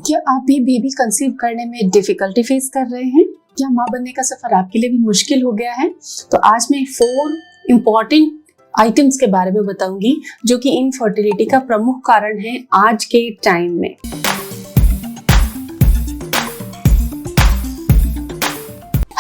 क्या आप भी बेबी कंसीव करने में डिफिकल्टी फेस कर रहे हैं? क्या माँ बनने का सफर आपके लिए भी मुश्किल हो गया है? तो आज मैं 4 इम्पॉर्टेंट आइटम्स के बारे में बताऊंगी जो कि इनफर्टिलिटी का प्रमुख कारण है आज के टाइम में।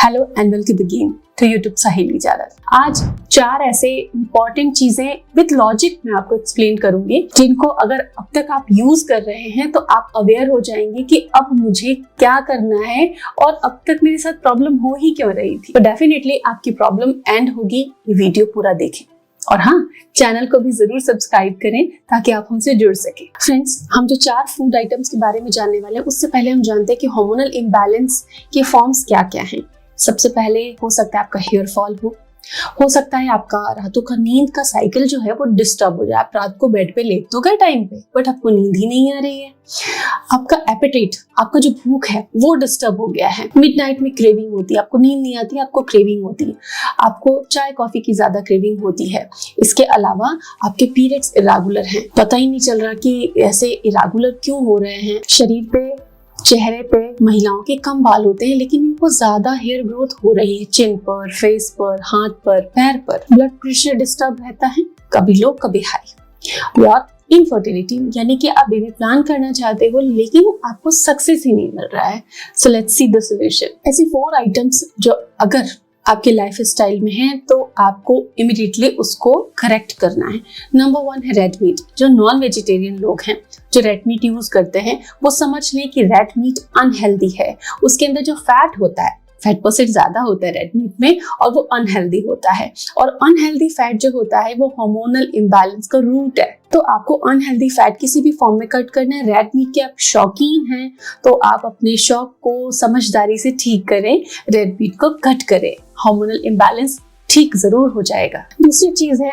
Hello and welcome begin to YouTube Saheli channel. आज 4 ऐसे इंपॉर्टेंट चीजें विद लॉजिक मैं आपको एक्सप्लेन करूंगी जिनको अगर अब तक आप यूज कर रहे हैं तो आप अवेयर हो जाएंगे कि अब मुझे क्या करना है और अब तक मेरे साथ प्रॉब्लम हो ही क्यों रही थी। तो डेफिनेटली आपकी प्रॉब्लम एंड होगी, ये वीडियो पूरा देखें और हाँ, चैनल को भी जरूर सब्सक्राइब करें ताकि आप हमसे जुड़ सके। फ्रेंड्स, हम जो 4 फूड आइटम्स के बारे में जानने वाले हैं उससे पहले हम जानते हैं कि हार्मोनल इम्बैलेंस के फॉर्म्स क्या क्या हैं। सबसे पहले हो सकता है आपका हेयर फॉल हो सकता है आपका रातों का नींद का साइकिल जो है वो डिस्टर्ब हो जाए। आप रात को बेड पे लेट तो गए टाइम पे बट आपको नींद ही नहीं आ रही है। आपका एपेटाइट, आपका जो भूख है वो डिस्टर्ब हो गया है। मिडनाइट में क्रेविंग होती है, आपको नींद नहीं आती, आपको क्रेविंग होती है, आपको चाय कॉफी की ज्यादा क्रेविंग होती है। इसके अलावा आपके पीरियड्स इरेगुलर हैं, पता ही नहीं चल रहा कि ऐसे इरेगुलर क्यों हो रहे हैं। शरीर पे, चेहरे पे महिलाओं के कम बाल होते हैं लेकिन उनको ज्यादा हेयर ग्रोथ हो रही है, चिन पर, फेस पर, हाथ पर, पैर पर। ब्लड प्रेशर डिस्टर्ब रहता है, कभी लो कभी हाई। और इनफर्टिलिटी यानी कि आप बेबी प्लान करना चाहते हो लेकिन आपको सक्सेस ही नहीं मिल रहा है। So let's see the solution. ऐसी 4 आइटम्स जो अगर आपके लाइफ स्टाइल में है तो आपको इमीडिएटली उसको करेक्ट करना है। नंबर 1 है रेड मीट। जो नॉन वेजिटेरियन लोग हैं जो रेड मीट यूज करते हैं वो समझ लें कि रेड मीट अनहेल्दी है। उसके अंदर जो फैट होता है, फैट परसेंट ज्यादा होता है रेड मीट में और वो अनहेल्दी होता है। और अनहेल्दी फैट जो होता है वो हार्मोनल इम्बैलेंस का रूट है। तो आपको अनहेल्दी फैट किसी भी फॉर्म में कट करना है। रेड मीट के आप शौकीन हैं तो आप अपने शौक को समझदारी से ठीक करें, रेड मीट को कट करें, हार्मोनल इम्बैलेंस ठीक जरूर हो जाएगा। दूसरी चीज है,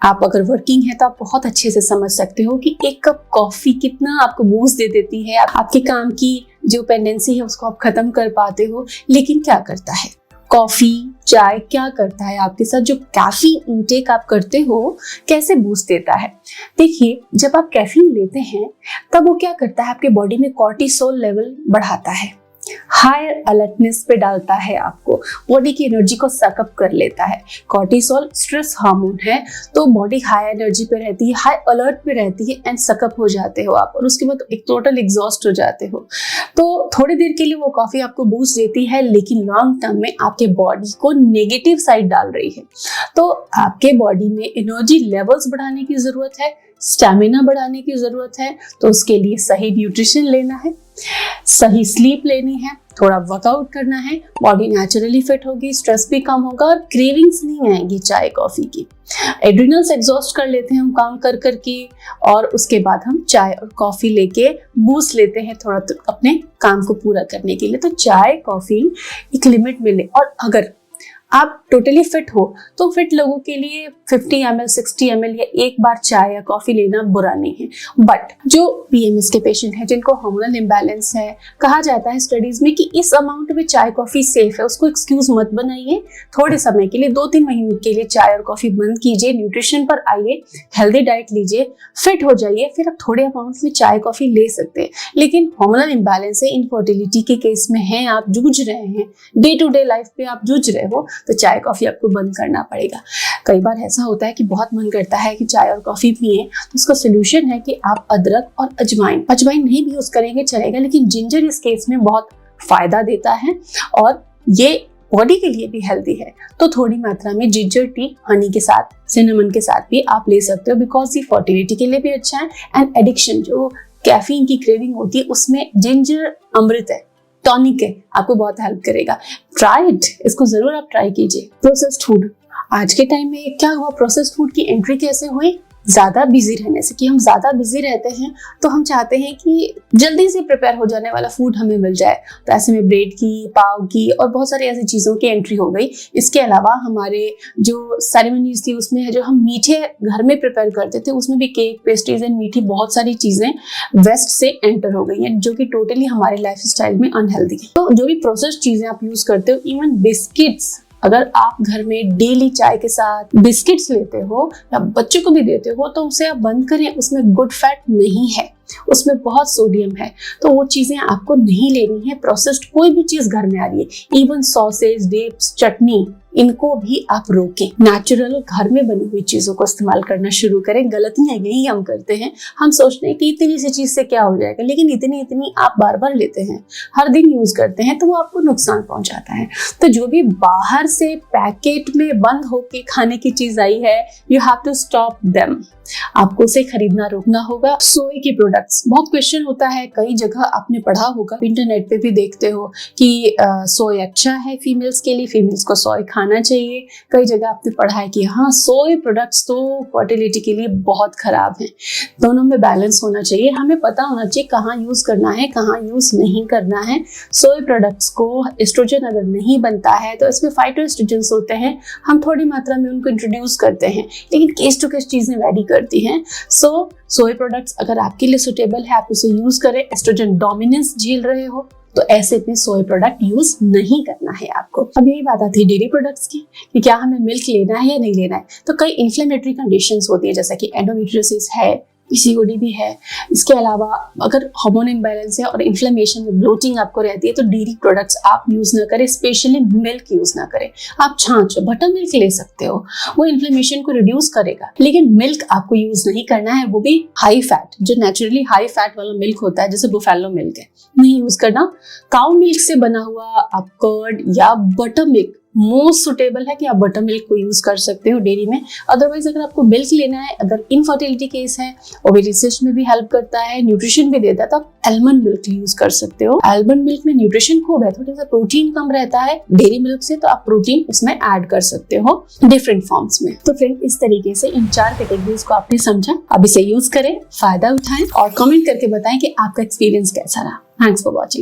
आप अगर वर्किंग है तो आप बहुत अच्छे से समझ सकते हो कि 1 कप कॉफी कितना आपको बूस्ट दे देती है। आपके काम की जो पेंडेंसी है उसको आप खत्म कर पाते हो। लेकिन क्या करता है कॉफी, चाय, क्या करता है आपके साथ? जो कैफीन इंटेक आप करते हो कैसे बूस्ट देता है? देखिए, जब आप कैफीन लेते हैं तब वो क्या करता है, आपके बॉडी में कॉर्टिसोल लेवल बढ़ाता है, हायर अलर्टनेस पे डालता है, आपको बॉडी की एनर्जी को सकअप कर लेता है। कॉर्टिसोल स्ट्रेस हार्मोन है तो बॉडी हाई एनर्जी पे रहती है, हाई अलर्ट पे रहती है एंड सकअप हो जाते हो आप और उसके बाद एक टोटल एग्जॉस्ट हो जाते हो। तो थोड़ी देर के लिए वो कॉफी आपको बूस्ट देती है लेकिन लॉन्ग टर्म में आपके बॉडी को नेगेटिव साइड डाल रही है। तो आपके बॉडी में एनर्जी लेवल्स बढ़ाने की जरूरत है, स्टैमिना बढ़ाने की जरूरत है। तो उसके लिए सही न्यूट्रिशन लेना है, सही स्लीप लेनी है, थोड़ा वर्कआउट करना है, बॉडी नेचुरली फिट होगी, स्ट्रेस भी कम होगा और क्रेविंग्स नहीं आएंगी चाय कॉफी की। एड्रिनल्स एग्जॉस्ट कर लेते हैं हम काम कर कर के और उसके बाद हम चाय और कॉफी लेके बूस्ट लेते हैं थोड़ा तो अपने काम को पूरा करने के लिए। तो चाय कॉफी एक लिमिट में ले। और अगर आप टोटली फिट हो तो फिट लोगों के लिए 50 ml 60 ml या एक बार चाय या कॉफी लेना बुरा नहीं है। बट जो पीएमएस के पेशेंट हैं जिनको हार्मोनल इम्बैलेंस है, कहा जाता है स्टडीज में कि इस अमाउंट में चाय कॉफी सेफ है, उसको एक्सक्यूज मत बनाइए। थोड़े समय के लिए 2-3 महीने के लिए चाय और कॉफी बंद कीजिए, न्यूट्रिशन पर आइए, हेल्दी डाइट लीजिए, फिट हो जाइए, फिर आप थोड़े अमाउंट में चाय कॉफी ले सकते हैं। लेकिन हार्मोनल इम्बैलेंस है, इनफर्टिलिटी के केस में है, आप जूझ रहे हैं, डे टू डे लाइफ पे आप जूझ रहे हो तो चाय कॉफी आपको बंद करना पड़ेगा। कई बार ऐसा होता है कि बहुत मन करता है कि चाय और कॉफी पिए, तो उसका सोल्यूशन है कि आप अदरक और अजवाइन नहीं भी यूज करेंगे चलेगा लेकिन जिंजर इस केस में बहुत फायदा देता है और ये बॉडी के लिए भी हेल्दी है। तो थोड़ी मात्रा में जिंजर टी हनी के साथ, सिनेमन के साथ भी आप ले सकते हो बिकॉज ये फर्टिलिटी के लिए भी अच्छा है। एंड एडिक्शन, जो कैफीन की क्रेविंग होती है उसमें जिंजर अमृत है, टॉनिक है, आपको बहुत हेल्प करेगा। ट्राई इट, इसको जरूर आप ट्राई कीजिए। प्रोसेस्ड फूड, आज के टाइम में क्या हुआ, प्रोसेस्ड फूड की एंट्री कैसे हुई? ज्यादा बिजी रहने से। कि हम ज्यादा बिजी रहते हैं तो हम चाहते हैं कि जल्दी से प्रिपेयर हो जाने वाला फूड हमें मिल जाए। तो ऐसे में ब्रेड की, पाव की और बहुत सारी ऐसी चीजों की एंट्री हो गई। इसके अलावा हमारे जो सेरेमनीज थी उसमें जो हम मीठे घर में प्रिपेयर करते थे उसमें भी केक, पेस्ट्रीज एंड मीठी बहुत सारी चीजें वेस्ट से एंटर हो गई हैं जो कि टोटली हमारे लाइफ स्टाइल में अनहेल्दी है। तो जो भी प्रोसेस्ड चीजें आप यूज करते हो, इवन बिस्किट्स अगर आप घर में डेली चाय के साथ बिस्किट्स लेते हो या बच्चों को भी देते हो तो उसे आप बंद करें, उसमें गुड फैट नहीं है, उसमें बहुत सोडियम है, तो वो चीजें आपको नहीं लेनी है। प्रोसेस्ड कोई भी चीज घर में आ रही है, इवन सॉसेज, डिप्स, चटनी, इनको भी आप रोकें। नेचुरल घर में बनी हुई चीजों को इस्तेमाल करना शुरू करें। गलतियां यही हम करते हैं, हम सोचते हैं कि इतनी सी चीज से क्या हो जाएगा, लेकिन इतनी आप बार बार लेते हैं, हर दिन यूज करते हैं, तो वो आपको नुकसान पहुंचाता है। तो जो भी बाहर से पैकेट में बंद होके खाने की चीज आई है, you have to stop them. आपको उसे खरीदना रोकना होगा। सोए के प्रोडक्ट्स, बहुत क्वेश्चन होता है, कई जगह आपने पढ़ा होगा, इंटरनेट पे भी देखते हो कि सोए अच्छा है फीमेल्स के लिए, फीमेल्स को सोए खाना चाहिए। कई जगह आपने पढ़ा है कि हाँ सोए प्रोडक्ट्स तो फर्टिलिटी के लिए बहुत खराब हैं। दोनों में बैलेंस होना चाहिए। हमें पता होना चाहिए कहाँ यूज करना है, कहाँ यूज नहीं करना है। सोए प्रोडक्ट्स को एस्ट्रोजन अगर नहीं बनता है तो इसमें फाइटोएस्ट्रोजेंस होते हैं, हम थोड़ी मात्रा में उनको इंट्रोड्यूस करते हैं, लेकिन केस टू केस चीजें वैरी करती हैं। सो सोए प्रोडक्ट्स अगर आपके लिए सुटेबल है, आप उसे यूज करें। एस्ट्रोजन डोमिनेंस झेल रहे हो तो ऐसे में सोए प्रोडक्ट यूज नहीं करना है आपको। अब यही बात आती है डेयरी प्रोडक्ट्स की कि क्या हमें मिल्क लेना है या नहीं लेना है। तो कई इन्फ्लेमेटरी कंडीशंस होती है, जैसा कि एंडोमेट्रियोसिस है, पीसीओडी भी है। इसके अलावा अगर हार्मोन इम्बैलेंस है और इन्फ्लेमेशन में ब्लोटिंग आपको रहती है तो डेयरी प्रोडक्ट्स आप यूज ना करें, स्पेशली मिल्क यूज ना करें। आप छाछ, बटर मिल्क ले सकते हो, वो इन्फ्लेमेशन को रिड्यूस करेगा, लेकिन मिल्क आपको यूज नहीं करना है, वो भी हाई फैट, जो नेचुरली हाई फैट वाला मिल्क होता है, जैसे बुफेलो मिल्क है, नहीं यूज करना। काउ मिल्क से बना हुआ आप कर्ड या बटर मिल्क मोस्ट सुटेबल है कि आप बटर मिल्क को यूज कर सकते हो डेयरी में। अदरवाइज अगर आपको मिल्क लेना है, अगर इनफर्टिलिटी केस है, और रिसर्च में भी हेल्प करता है, न्यूट्रिशन भी देता है, तो आप आलमंड मिल्क यूज कर सकते हो। आलमंड मिल्क में न्यूट्रिशन खूब है, थोड़ा सा प्रोटीन कम रहता है डेयरी मिल्क से, तो आप प्रोटीन उसमें ऐड कर सकते हो डिफरेंट फॉर्म्स में। तो फ्रेंड, इस तरीके से इन 4 कैटेगरीज को आपने समझा। अब इसे यूज करें, फायदा उठाएं और कमेंट करके बताएं कि आपका एक्सपीरियंस कैसा रहा। Thanks for watching.